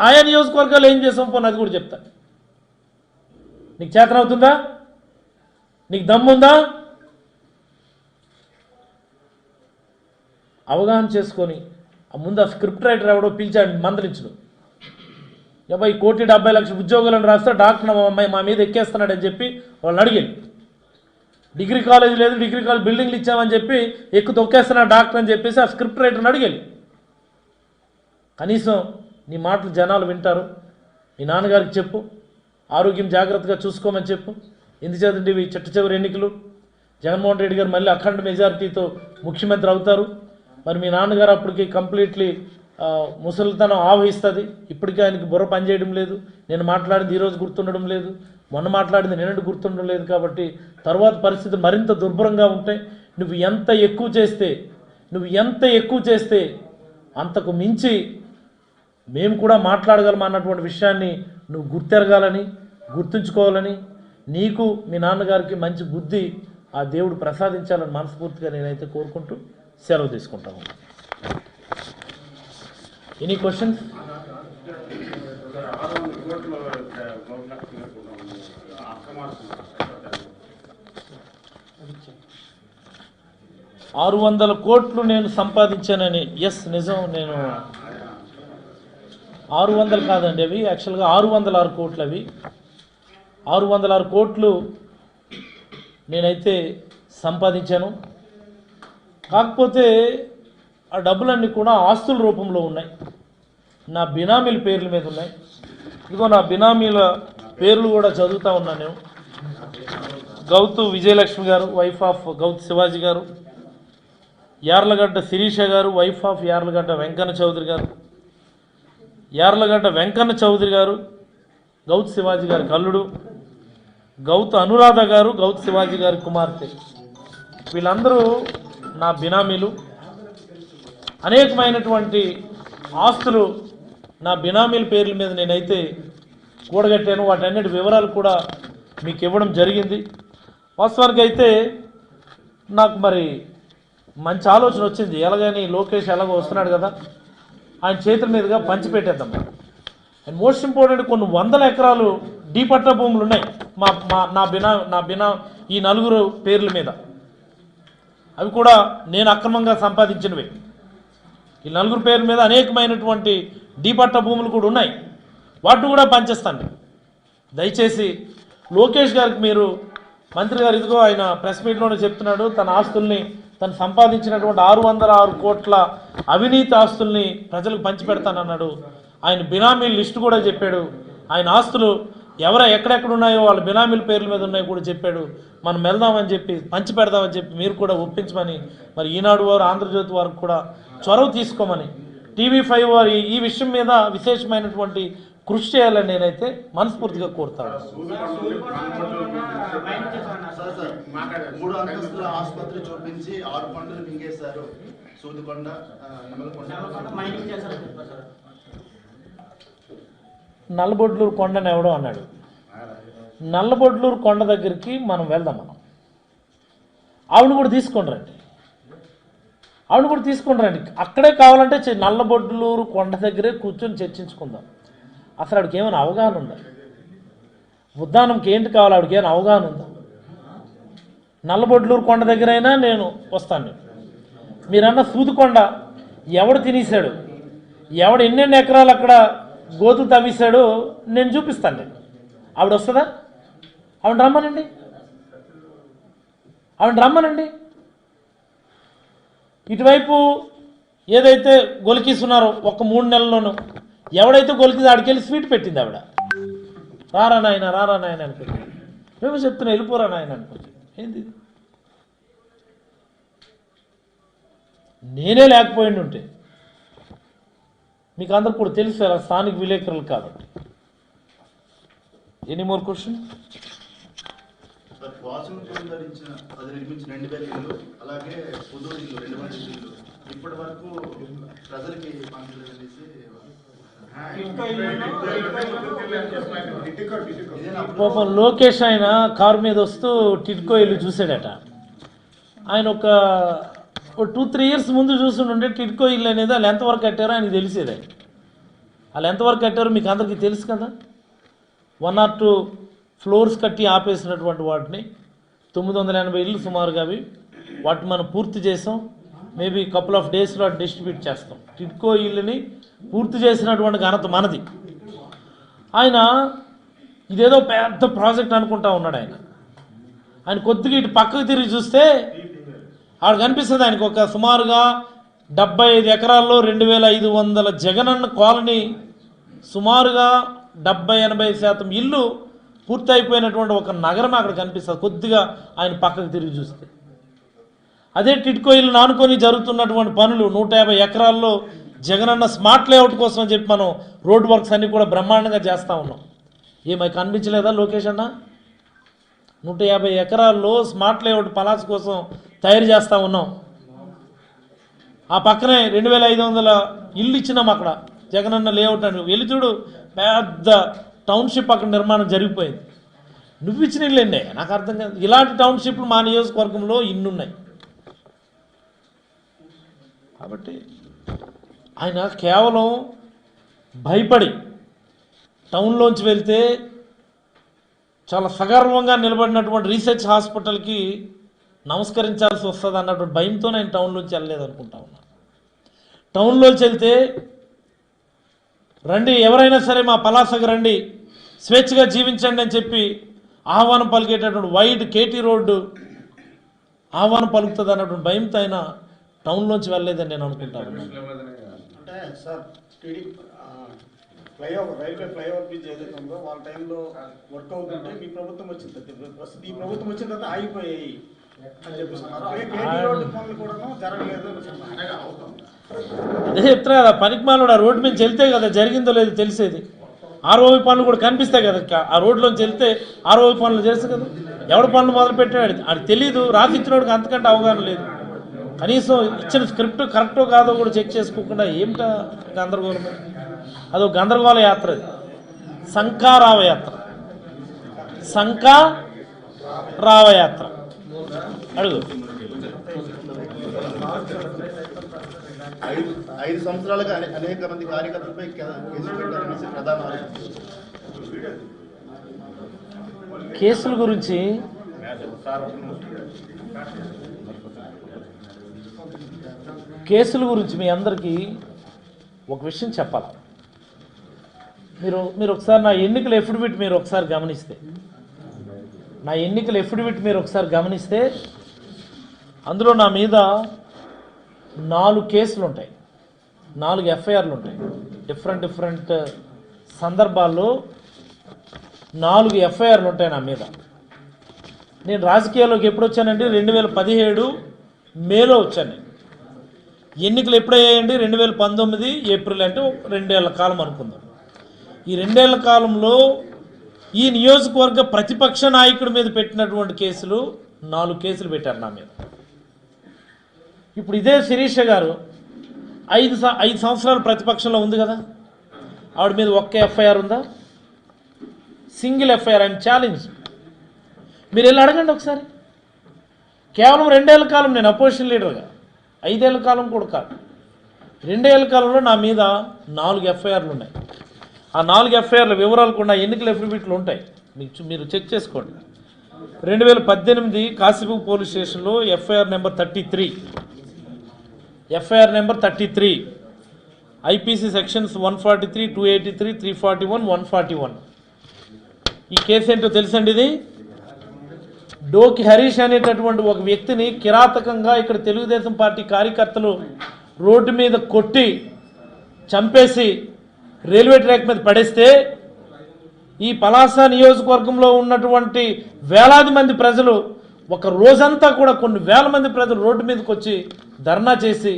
ఆయా నియోజకవర్గాలు ఏం చేసాం పోనీ అది కూడా చెప్తాను. నీకు చేతనవుతుందా? నీకు దమ్ముందా? అవగాహన చేసుకొని ముందు ఆ స్క్రిప్ట్ రైటర్ ఎవడో పిలిచాడు మందలించుడు. 1,70,00,000 ఉద్యోగాలను రాస్తే డాక్టర్ మా మీద ఎక్కేస్తున్నాడని చెప్పి వాళ్ళని అడిగాను. డిగ్రీ కాలేజ్ లేదు, డిగ్రీ కాలేజ్ బిల్డింగ్లు ఇచ్చామని చెప్పి తొక్కేస్తున్నాడు డాక్టర్ అని చెప్పేసి ఆ స్క్రిప్ట్ రైటర్ని అడిగాను. కనీసం నీ మాటలు జనాలు వింటారు. మీ నాన్నగారికి చెప్పు, ఆరోగ్యం జాగ్రత్తగా చూసుకోమని చెప్పు. ఎందుచేతండి ఇవి చిట్ట చివరి ఎన్నికలు, జగన్మోహన్ రెడ్డి గారు మళ్ళీ అఖండ మెజారిటీతో ముఖ్యమంత్రి అవుతారు. మరి మీ నాన్నగారు అప్పటికి కంప్లీట్లీ ముసలితనం ఆవహిస్తుంది. ఇప్పటికీ ఆయనకి బుర్ర పనిచేయడం లేదు. నేను మాట్లాడింది ఈరోజు గుర్తుండడం లేదు, మొన్న మాట్లాడింది నిన్నటి గుర్తుండడం లేదు. కాబట్టి తర్వాత పరిస్థితులు మరింత దుర్భరంగా ఉంటాయి. నువ్వు ఎంత ఎక్కువ చేస్తే అంతకు మించి మేము కూడా మాట్లాడగలం అన్నటువంటి విషయాన్ని నువ్వు గుర్తెరగాలని, గుర్తుంచుకోవాలని, నీకు మీ నాన్నగారికి మంచి బుద్ధి ఆ దేవుడు ప్రసాదించాలని మనస్ఫూర్తిగా నేనైతే కోరుకుంటూ సెలవు తీసుకుంటాను. Any questions? 600 కోట్లు నేను సంపాదించానని. ఎస్, నిజం. నేను 600 కాదండి, అవి యాక్చువల్గా 606 కోట్లు. అవి 606 కోట్లు నేనైతే సంపాదించాను. కాకపోతే ఆ డబ్బులన్నీ కూడా ఆస్తుల రూపంలో ఉన్నాయి, నా బినామీల పేర్ల మీద ఉన్నాయి. ఇదిగో నా బినామీల పేర్లు కూడా చదువుతూ ఉన్నాను నేను. గౌతు విజయలక్ష్మి గారు, వైఫ్ ఆఫ్ గౌతు శివాజీ గారు. యార్లగడ్డ శిరీష గారు, వైఫ్ ఆఫ్ యార్లగడ్డ వెంకన్న చౌదరి గారు. యార్లగడ్డ వెంకన్న చౌదరి గారు గౌతు శివాజీ గారి కల్లుడు. గౌతు అనురాధ గారు గౌతు శివాజీ గారి కుమార్తె. వీళ్ళందరూ నా బినామీలు. అనేకమైనటువంటి ఆస్తులు నా బినామీల పేర్ల మీద నేనైతే కూడగట్టాను. వాటన్నిటి వివరాలు కూడా మీకు ఇవ్వడం జరిగింది. వాస్తవానికి అయితే నాకు మరి మంచి ఆలోచన వచ్చింది. ఎలాగని లోకేష్ ఎలాగో వస్తున్నాడు కదా, ఆయన చేతుల మీదుగా పంచిపెట్టేద్దాం. అండ్ మోస్ట్ ఇంపార్టెంట్, కొన్ని 100 ఎకరాలు డీ పట్టా భూములు ఉన్నాయి నా బినా ఈ 4 పేర్ల మీద. అవి కూడా నేను అక్రమంగా సంపాదించినవి. ఈ 4 పేర్ల మీద అనేకమైనటువంటి డీ పట్టా భూములు కూడా ఉన్నాయి. వాటిని కూడా పంచేస్తాను. దయచేసి లోకేష్ గారికి మీరు, మంత్రి గారు ఇదిగో ఆయన ప్రెస్ మీట్లోనే చెప్తున్నాడు, తన ఆస్తుల్ని, తను సంపాదించినటువంటి 606 కోట్ల అవినీతి ఆస్తుల్ని ప్రజలకు పంచిపెడతానన్నాడు. ఆయన బినామీల లిస్టు కూడా చెప్పాడు. ఆయన ఆస్తులు ఎక్కడెక్కడ ఉన్నాయో వాళ్ళ బినామీల పేర్ల మీద ఉన్నాయో కూడా చెప్పాడు. మనం వెళ్దామని చెప్పి, పంచి పెడదామని చెప్పి మీరు కూడా ఒప్పించమని, మరి ఈనాడు వారు, ఆంధ్రజ్యోతి వారికి కూడా చొరవ తీసుకోమని, TV5 వారు ఈ విషయం మీద విశేషమైనటువంటి కృషి చేయాలని నేనైతే మనస్ఫూర్తిగా కోరుతాను. 3 అంతస్తుల ఆసుపత్రి చూపించి 6 పంటలు మింగేశారు. సూదికొండ, నల్లబొడ్లూరు కొండని ఎవడో అన్నాడు. నల్లబొడ్లూరు కొండ దగ్గరికి మనం వెళ్దాం. ఆవిడ కూడా తీసుకొని రండి. అక్కడే కావాలంటే నల్లబొడ్లూరు కొండ దగ్గరే కూర్చొని చర్చించుకుందాం. అసలు ఆవిడకి ఏమైనా అవగాహన ఉందా? ఉద్దానంకి ఏంటి కావాలి, ఆవిడకి ఏమైనా అవగాహన ఉందా? నల్లబొడ్లూరు కొండ దగ్గర అయినా నేను వస్తాను. మీరన్న సూదికొండ ఎవడు తినేశాడు, ఎవడు ఎన్నెన్ని ఎకరాలు అక్కడ గోతులు తవ్వేశాడో నేను చూపిస్తాను. ఆవిడ వస్తుందా? ఆవిడ రమ్మనండి. ఇటువైపు ఏదైతే గొలికిస్తున్నారో ఒక 3 నెలల్లోనూ ఎవడైతే గొలికిందో ఆడికెళ్ళి స్వీట్ పెట్టింది ఆవిడ. రారా నాయన అనుకుంది. మేము చెప్తున్నా వెళ్ళిపోరా నాయన అనుకుంది. ఏంది నేనే లేకపోయింది ఉంటే, మీకు అందరు కూడా తెలుసు అలా స్థానిక విలేకరులు కాబట్టి. Any more question? అది నిర్మించిన 2000 ఇల్లు, అలాగే పుదూరు ఇల్లు 200 ఇల్లు ఇప్పటి వరకు ప్రజలకి పాపం లోకేష్ ఆయన కారు మీద వస్తూ టిడ్కో ఇల్లు చూసాడట. ఆయన ఒక 2-3 ఇయర్స్ ముందు చూస్తుండే టిడ్కో ఇల్లు అనేది వాళ్ళు ఎంతవరకు కట్టారో ఆయనకు తెలిసేది. వాళ్ళు ఎంతవరకు కట్టారో మీకు అందరికీ తెలుసు కదా. 1 or 2 ఫ్లోర్స్ కట్టి ఆపేసినటువంటి వాటిని 980 ఇల్లు సుమారుగా అవి. వాటిని మనం పూర్తి చేసాం. మేబీ కపుల్ ఆఫ్ డేస్లో డిస్ట్రిబ్యూట్ చేస్తాం. టిడ్కో ఇల్లుని పూర్తి చేసినటువంటి ఘనత మనది. ఆయన ఇదేదో పెద్ద ప్రాజెక్ట్ అనుకుంటా ఉన్నాడు. ఆయన కొద్దిగా ఇటు పక్కకు తిరిగి చూస్తే ఆడ కనిపిస్తుంది ఆయనకు ఒక సుమారుగా 75 ఎకరాల్లో 2500 జగనన్న కాలనీ, సుమారుగా 70-80% ఇల్లు పూర్తి అయిపోయినటువంటి ఒక నగరం అక్కడ కనిపిస్తుంది కొద్దిగా ఆయన పక్కకు తిరిగి చూస్తే. అదే టిడ్కో ఇల్లు నానుకొని జరుగుతున్నటువంటి పనులు 150 ఎకరాల్లో జగనన్న స్మార్ట్ లేఅవుట్ కోసం అని చెప్పి మనం రోడ్ వర్క్స్ అన్నీ కూడా బ్రహ్మాండంగా చేస్తూ ఉన్నాం. ఏమై కనిపించలేదా లోకేష్ అన్న? 150 ఎకరాల్లో స్మార్ట్ లేఅవుట్ పలాస్ కోసం తయారు చేస్తూ ఉన్నాం. ఆ పక్కనే 2500 ఇల్లు ఇచ్చినాం అక్కడ జగనన్న లేఅవుట్ అని వెళ్ళి చూడు, పెద్ద టౌన్షిప్ అక్కడ నిర్మాణం జరిగిపోయింది. నువ్వు ఇచ్చిన ఇల్లు అండి, నాకు అర్థం కాదు. ఇలాంటి టౌన్షిప్లు మా నియోజకవర్గంలో ఇన్నున్నాయి. కాబట్టి ఆయన కేవలం భయపడి టౌన్లోంచి వెళ్తే చాలా సగర్వంగా నిలబడినటువంటి రీసెర్చ్ హాస్పిటల్కి నమస్కరించాల్సి వస్తుంది అన్నటువంటి భయంతో నేను టౌన్లోంచి వెళ్ళలేదు అనుకుంటా ఉన్నాను. టౌన్లోంచి వెళ్తే రండి, ఎవరైనా సరే మా పలాసకు రండి, స్వేచ్ఛగా జీవించండి అని చెప్పి ఆహ్వానం పలికేటటువంటి వైడ్ కేటీ రోడ్డు ఆహ్వానం పలుకుతుంది అన్నటువంటి భయంతో ఆయన టౌన్లోంచి వెళ్ళలేదని నేను అనుకుంటాను. అంటే sir flyover railway flyover bridge ఏదైతే ఉందో వాళ్ళ టైంలో వర్క్ అవుతుంటే మీ ప్రభుత్వం వచ్చింది, ప్రస్తుతం ఈ ప్రభుత్వం వచ్చిన తర్వాత ఆగిపోయాయి అని చెప్పిస్తున్నారు. అలాగే కేటీ రోడ్డు పనులు కూడా జరగలేదు అదే చెప్తున్నా కదా, పనికిమాలోడు ఆ రోడ్డు నుంచి వెళ్తే కదా జరిగిందో లేదో తెలిసేది. ఆర్ఓవి పనులు కూడా కనిపిస్తాయి కదా, ఆ రోడ్లోంచి వెళ్తే ఆర్ఓవి పనులు చేస్తే కదా. ఎవడ పనులు మొదలు పెట్టాడు అది తెలీదు, రాసిచ్చినోడికి అంతకంటే అవగాహన లేదు. కనీసం ఇచ్చిన స్క్రిప్ట్ కరెక్టో కాదో కూడా చెక్ చేసుకోకుండా ఏమిటా గందరగోళం. అదో గందరగోళ యాత్ర, అది శంఖారావయాత్ర, శంఖారావయాత్ర. అడుగు. 5 సంవత్సరాలుగా అనేక మంది కార్యకర్తలపై కేసులు పెట్టారనేసి ప్రధాన ఆరోపణ. కేసుల గురించి మీ అందరికీ ఒక విషయం చెప్పాలి. మీరు ఒకసారి నా ఎన్నికల ఎఫిడవిట్ మీరు ఒకసారి గమనిస్తే అందులో నా మీద 4 కేసులు ఉంటాయి, 4 ఎఫ్ఐఆర్లు ఉంటాయి. డిఫరెంట్ సందర్భాల్లో 4 ఎఫ్ఐఆర్లు ఉంటాయి నా మీద. నేను రాజకీయాల్లోకి ఎప్పుడు వచ్చానండి? 2017 మేలో వచ్చాను. ఎన్నికలు ఎప్పుడయ్యాయండి? 2019 ఏప్రిల్, అంటే 2 ఏళ్ల కాలం అనుకుందాం. ఈ 2 ఏళ్ల కాలంలో ఈ నియోజకవర్గ ప్రతిపక్ష నాయకుడి మీద పెట్టినటువంటి కేసులు 4 కేసులు పెట్టారు నా మీద. ఇప్పుడు ఇదే శిరీష గారు 5 సంవత్సరాలు ప్రతిపక్షంలో ఉంది కదా, ఆవిడ మీద ఒక్క ఎఫ్ఐఆర్ ఉందా? Single FIR. I'm challenge. మీరు వెళ్ళి అడగండి ఒకసారి. కేవలం 2 ఏళ్ల కాలం నేను అపోజిషన్ లీడర్గా, 5 ఏళ్ల కాలం కూడా కాదు, 2 ఏళ్ల కాలంలో నా మీద 4 ఎఫ్ఐఆర్లు ఉన్నాయి. ఆ 4 ఎఫ్ఐఆర్ల వివరాలు కూడా ఎన్నికల ఎఫిడవిట్లు ఉంటాయి, మీరు చెక్ చేసుకోండి. 2018 కాశీబు పోలీస్ స్టేషన్లో ఎఫ్ఐఆర్ నెంబర్ 33 ఐపీసీ సెక్షన్స్ 143, 283, 341, 141. ఈ కేసు ఏంటో తెలుసండి? ఇది డోకి హరీష్ అనేటటువంటి ఒక వ్యక్తిని కిరాతకంగా ఇక్కడ తెలుగుదేశం పార్టీ కార్యకర్తలు రోడ్డు మీద కొట్టి చంపేసి రైల్వే ట్రాక్ మీద పడేస్తే ఈ పలాస నియోజకవర్గంలో ఉన్నటువంటి వేలాది మంది ప్రజలు ఒక రోజంతా కూడా కొన్ని వేల మంది ప్రజలు రోడ్డు మీదకి వచ్చి ధర్నా చేసి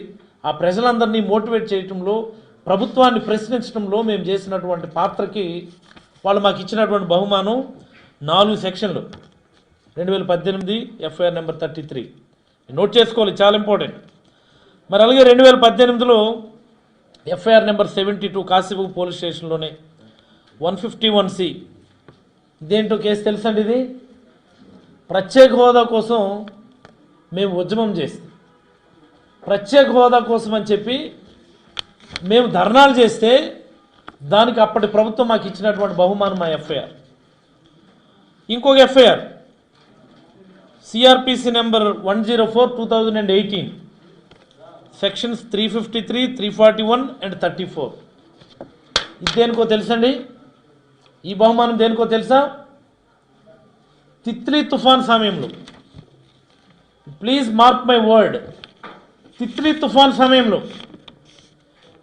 ఆ ప్రజలందరినీ మోటివేట్ చేయటంలో, ప్రభుత్వాన్ని ప్రశ్నించడంలో మేము చేసినటువంటి పాత్రకి వాళ్ళు మాకు ఇచ్చినటువంటి బహుమానం 4 సెక్షన్లు. 2018 ఎఫ్ఐఆర్ నెంబర్ 33 నోట్ చేసుకోవాలి, చాలా ఇంపార్టెంట్. మరి అలాగే 2018లో ఎఫ్ఐఆర్ నెంబర్ 72 కాశీబు పోలీస్ స్టేషన్లోనే 151C. ఇదేంటో కేసు తెలుసండి? ఇది ప్రత్యేక హోదా కోసం మేము ఉద్యమం చేసి, ప్రత్యేక హోదా కోసం అని చెప్పి మేము ధర్నాలు చేస్తే దానికి అప్పటి ప్రభుత్వం మాకు ఇచ్చినటువంటి బహుమానం మా ఎఫ్ఐఆర్. ఇంకొక FIR CrPC number 104/2018 sections 353, 341 and 34. ఇది దేనికో తెలుసండి? ఈ బహుమానం దేనికో తెలుసా? తిత్లీ తుఫాన్ సమయంలో, please mark my word, Titli తుఫాన్ సమయంలో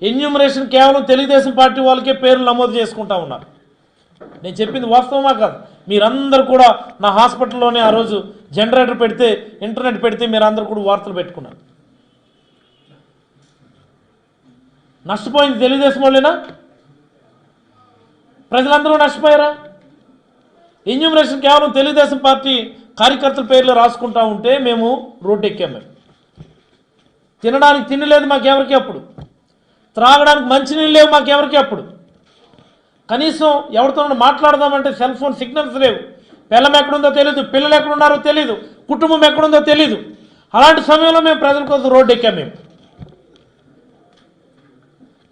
ఎన్యూమరేషన్ కేవలం తెలుగుదేశం పార్టీ వాళ్ళకే పేర్లు నమోదు చేసుకుంటా ఉన్నారు. నేను చెప్పింది వాస్తవమా కాదు? మీరందరూ కూడా నా హాస్పిటల్లోనే ఆ రోజు జనరేటర్ పెడితే, ఇంటర్నెట్ పెడితే మీరందరూ కూడా వార్తలు పెట్టుకున్నారు. నష్టపోయింది తెలుగుదేశం వాళ్ళేనా? ప్రజలందరూ నష్టపోయారా? ఎన్యూమరేషన్ కేవలం తెలుగుదేశం పార్టీ కార్యకర్తల పేర్లు రాసుకుంటా ఉంటే మేము రోడ్డు ఎక్కాము. తినడానికి తిండి లేదు మాకెవరికి అప్పుడు, త్రాగడానికి మంచినీళ్ళు లేవు మాకెవరికి అప్పుడు, కనీసం ఎవరితో మాట్లాడదామంటే సెల్ ఫోన్ సిగ్నల్స్ లేవు, పిల్లం ఎక్కడుందో తెలీదు, పిల్లలు ఎక్కడున్నారో తెలీదు, కుటుంబం ఎక్కడుందో తెలీదు. అలాంటి సమయంలో మేము ప్రజల కోసం రోడ్డు ఎక్కాం. మేము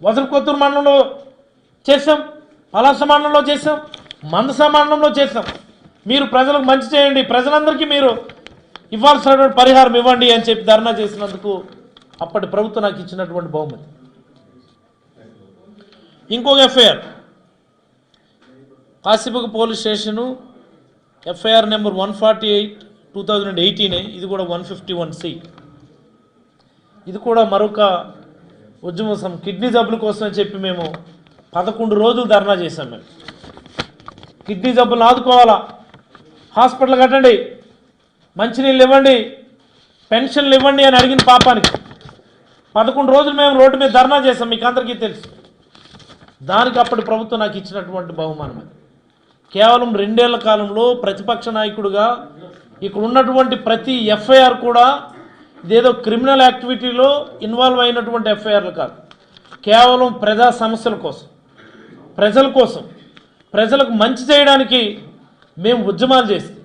వసలకొత్తూరు మండలంలో చేసాం, పలాస మండలంలో చేసాం, మందస మండలంలో చేసాం. మీరు ప్రజలకు మంచి చేయండి, ప్రజలందరికీ మీరు ఇవ్వాల్సినటువంటి పరిహారం ఇవ్వండి అని చెప్పి ధర్నా చేసినందుకు అప్పటి ప్రభుత్వం నాకు ఇచ్చినటువంటి బహుమతి. ఇంకొక FIR Kasibugga police station FIR number 148/2018, ఇది కూడా 151C. ఇది కూడా మరొక ఉద్యమం, కిడ్నీ జబ్బుల కోసం అని చెప్పి మేము 11 రోజులు ధర్నా చేశాం. మేము కిడ్నీ జబ్బులను ఆదుకోవాలా, హాస్పిటల్ కట్టండి, మంచినీళ్ళు ఇవ్వండి, పెన్షన్లు ఇవ్వండి అని అడిగిన పాపానికి 11 రోజులు మేము రోడ్డు మీద ధర్నా చేశాం. మీకు అందరికీ తెలుసు. దానికి అప్పటి ప్రభుత్వం నాకు ఇచ్చినటువంటి బహుమానం. కేవలం 2 ఏళ్ల కాలంలో ప్రతిపక్ష నాయకుడిగా ఇక్కడ ఉన్నటువంటి ప్రతి ఎఫ్ఐఆర్ కూడా ఇదేదో క్రిమినల్ యాక్టివిటీలో ఇన్వాల్వ్ అయినటువంటి ఎఫ్ఐఆర్లు కాదు, కేవలం ప్రజా సమస్యల కోసం, ప్రజల కోసం, ప్రజలకు మంచి చేయడానికి మేము ఉద్యమాలు చేస్తే,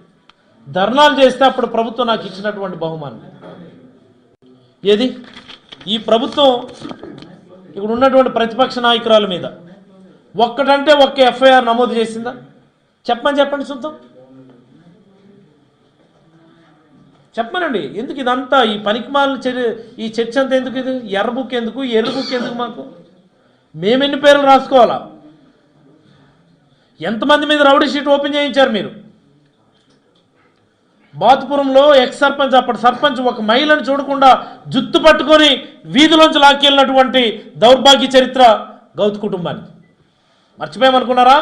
ధర్నాలు చేస్తే అప్పుడు ప్రభుత్వం నాకు ఇచ్చినటువంటి బహుమానం. ఏది ఈ ప్రభుత్వం ఇక్కడ ఉన్నటువంటి ప్రతిపక్ష నాయకురాల మీద ఒక్కటంటే ఒక్క ఎఫ్ఐఆర్ నమోదు చేసిందా? చెప్పండి చూద్దాం, చెప్పమనండి. ఎందుకు ఇదంతా ఈ పనికిమాలిన ఈ చర్చ అంతా ఎందుకు? ఇది ఎర్ర బుక్ ఎందుకు, ఎర్ర బుక్ ఎందుకు? మాకు మేమెన్ని పేర్లు రాసుకోవాలా? ఎంతమంది మీద రౌడీ షీట్ ఓపెన్ చేయించారు మీరు? బాతుపురంలో ఎక్స్ సర్పంచ్, అప్పటి సర్పంచ్ ఒక మహిళను చూడకుండా జుత్తు పట్టుకొని వీధిలోంచి లాక్కెళ్ళినటువంటి దౌర్భాగ్య చరిత్ర గౌతు కుటుంబానికి. మర్చిపోయామనుకున్నారా?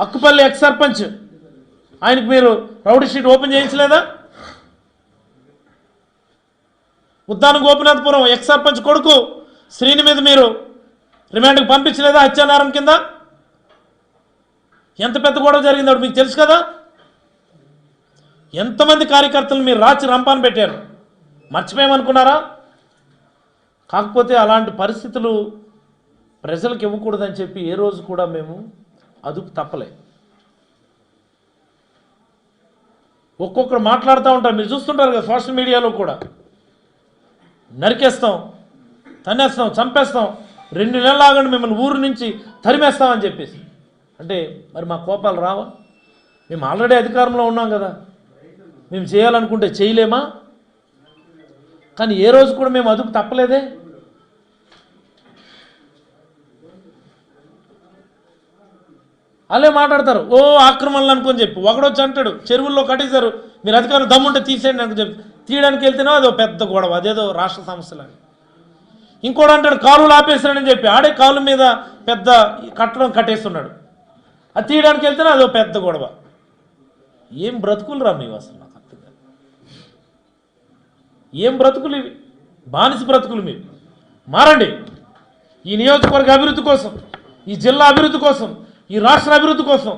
అక్కుపల్లి ఎక్స్ సర్పంచ్, ఆయనకు మీరు రౌడీ షీట్ ఓపెన్ చేయించలేదా? ఉద్దాన గోపినాథపురం ఎక్స్ సర్పంచ్ కొడుకు శ్రీని మీద మీరు రిమాండ్కి పంపించలేదా హత్యానేరం కింద? ఎంత పెద్ద గొడవ జరిగిందో మీకు తెలుసు కదా. ఎంతమంది కార్యకర్తలు మీరు రాచి రంపాన పెట్టారు? మర్చిపోయామనుకున్నారా? కాకపోతే అలాంటి పరిస్థితులు ప్రజలకు ఇవ్వకూడదని చెప్పి ఏ రోజు కూడా మేము అదుపు తప్పలే. ఒక్కొక్కరు మాట్లాడుతూ ఉంటారు, మీరు చూస్తుంటారు కదా సోషల్ మీడియాలో కూడా, నరికేస్తాం, తన్నేస్తాం, చంపేస్తాం, 2 నెలలు ఆగండి మిమ్మల్ని ఊరు నుంచి తరిమేస్తామని చెప్పేసి. అంటే మరి మా కోపాలు రావా? మేము ఆల్రెడీ అధికారంలో ఉన్నాం కదా, మేము చేయాలనుకుంటే చేయలేమా? కానీ ఏ రోజు కూడా మేము అదుపు తప్పలేదే. అలే మాట్లాడతారు, ఓ ఆక్రమణలు అనుకొని చెప్పి. ఒకడొచ్చి అంటాడు, చెరువుల్లో కట్టేశారు, మీరు అధికారం దమ్ముంటే తీసేయండి అని చెప్పి తీయడానికి వెళ్తేనో అదో పెద్ద గొడవ, అదేదో రాష్ట్ర సమస్యలని. ఇంకోటి అంటాడు, కాలువలు ఆపేస్తాడని చెప్పి ఆడే కాలు మీద పెద్ద కట్టడం కట్టేస్తున్నాడు, అది తీయడానికి వెళ్తేనే అదో పెద్ద గొడవ. ఏం బ్రతుకులు రా మీవి అసలు? నాకు అర్థం కాదు. ఏం బ్రతుకులు ఇవి? బానిస బ్రతుకులు మీవి. మారండి. ఈ నియోజకవర్గ అభివృద్ధి కోసం, ఈ జిల్లా అభివృద్ధి కోసం, ఈ రాష్ట్ర అభివృద్ధి కోసం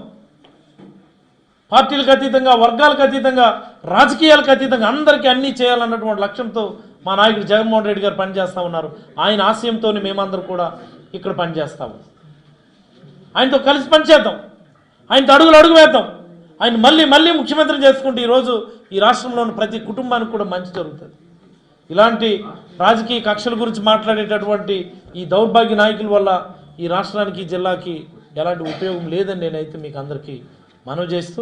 పార్టీలకు అతీతంగా, వర్గాలకు అతీతంగా, రాజకీయాలకు అతీతంగా అందరికీ అన్నీ చేయాలన్నటువంటి లక్ష్యంతో మా నాయకుడు జగన్మోహన్ రెడ్డి గారు పనిచేస్తూ ఉన్నారు. ఆయన ఆశయంతో మేమందరూ కూడా ఇక్కడ పనిచేస్తాము. ఆయనతో కలిసి పనిచేద్దాం, ఆయనతో అడుగు వేద్దాం. ఆయన మళ్ళీ ముఖ్యమంత్రి చేసుకుంటే ఈరోజు ఈ రాష్ట్రంలోని ప్రతి కుటుంబానికి కూడా మంచి జరుగుతుంది. ఇలాంటి రాజకీయ కక్షల గురించి మాట్లాడేటటువంటి ఈ దౌర్భాగ్య నాయకుల వల్ల ఈ రాష్ట్రానికి, ఈ జిల్లాకి ఎలాంటి ఉపయోగం లేదని నేనైతే మీకు అందరికీ మనవి చేస్తూ